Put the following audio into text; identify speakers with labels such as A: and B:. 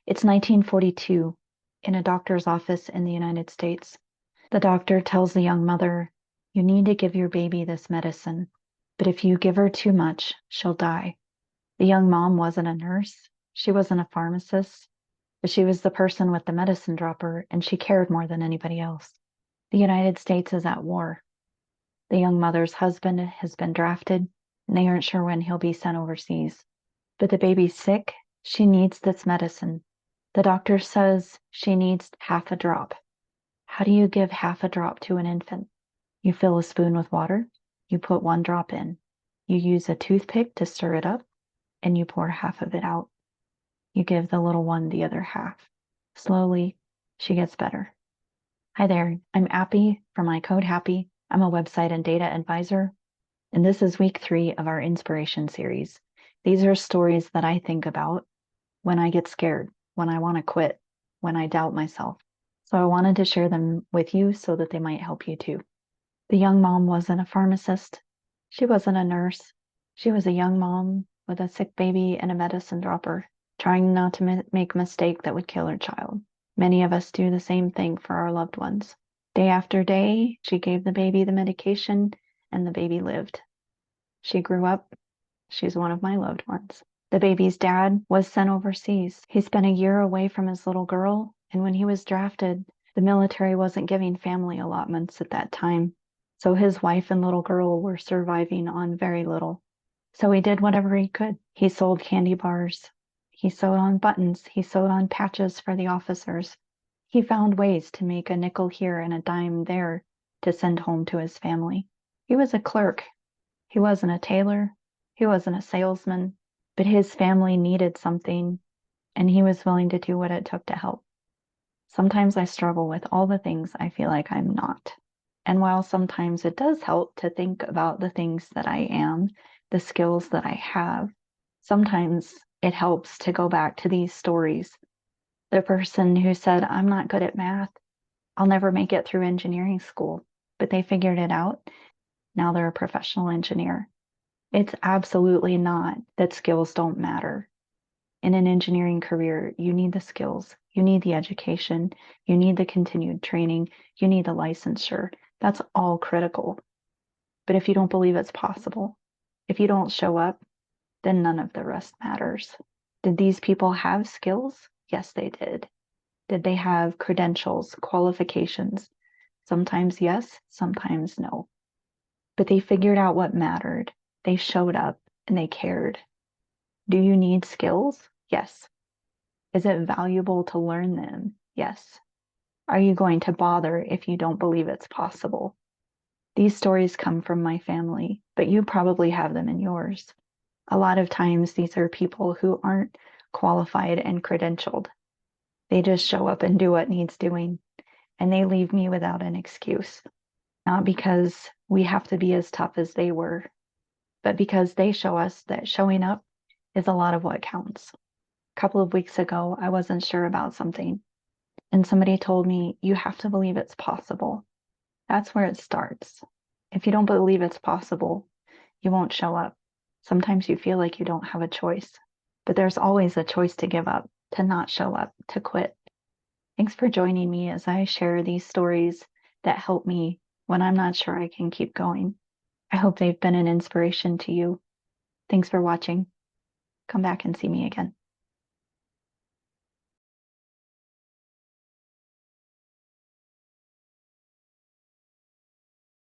A: It's 1942 in a doctor's office in the United States. The doctor tells the young mother, "You need to give your baby this medicine, but if you give her too much, she'll die." The young mom wasn't a nurse, she wasn't a pharmacist, but she was the person with the medicine dropper, and she cared more than anybody else. The United States is at war. The young mother's husband has been drafted, and they aren't sure when he'll be sent overseas. But the baby's sick. She needs this medicine. The doctor says she needs half a drop. How do you give half a drop to an infant? You fill a spoon with water, you put one drop in. You use a toothpick to stir it up, and you pour half of it out. You give the little one the other half. Slowly, she gets better. Hi there, I'm Appy from My Code Happy. I'm a website and data advisor, and this is week 3 of our inspiration series. These are stories that I think about when I get scared, when I want to quit, when I doubt myself. So I wanted to share them with you so that they might help you too. The young mom wasn't a pharmacist. She wasn't a nurse. She was a young mom with a sick baby and a medicine dropper, trying not to make a mistake that would kill her child. Many of us do the same thing for our loved ones. Day after day, she gave the baby the medication, and the baby lived. She grew up. She's one of my loved ones. The baby's dad was sent overseas. He spent a year away from his little girl, and when he was drafted, the military wasn't giving family allotments at that time. So his wife and little girl were surviving on very little. So he did whatever he could. He sold candy bars. He sewed on buttons. He sewed on patches for the officers. He found ways to make a nickel here and a dime there to send home to his family. He was a clerk. He wasn't a tailor. He wasn't a salesman. But his family needed something, and he was willing to do what it took to help. Sometimes I struggle with all the things I feel like I'm not. And while sometimes it does help to think about the things that I am, the skills that I have, sometimes it helps to go back to these stories. The person who said, "I'm not good at math. I'll never make it through engineering school," but they figured it out. Now they're a professional engineer. It's absolutely not that skills don't matter. In an engineering career, you need the skills, you need the education, you need the continued training, you need the licensure. That's all critical. But if you don't believe it's possible, if you don't show up, then none of the rest matters. Did these people have skills? Yes, they did. Did they have credentials, qualifications? Sometimes yes, sometimes no. But they figured out what mattered. They showed up and they cared. Do you need skills? Yes. Is it valuable to learn them? Yes. Are you going to bother if you don't believe it's possible? These stories come from my family, but you probably have them in yours. A lot of times these are people who aren't qualified and credentialed. They just show up and do what needs doing, and they leave me without an excuse. Not because we have to be as tough as they were, but because they show us that showing up is a lot of what counts. A couple of weeks ago, I wasn't sure about something, and somebody told me, "You have to believe it's possible." That's where it starts. If you don't believe it's possible, you won't show up. Sometimes you feel like you don't have a choice, but there's always a choice to give up, to not show up, to quit. Thanks for joining me as I share these stories that help me when I'm not sure I can keep going. I hope they've been an inspiration to you. Thanks for watching. Come back and see me again.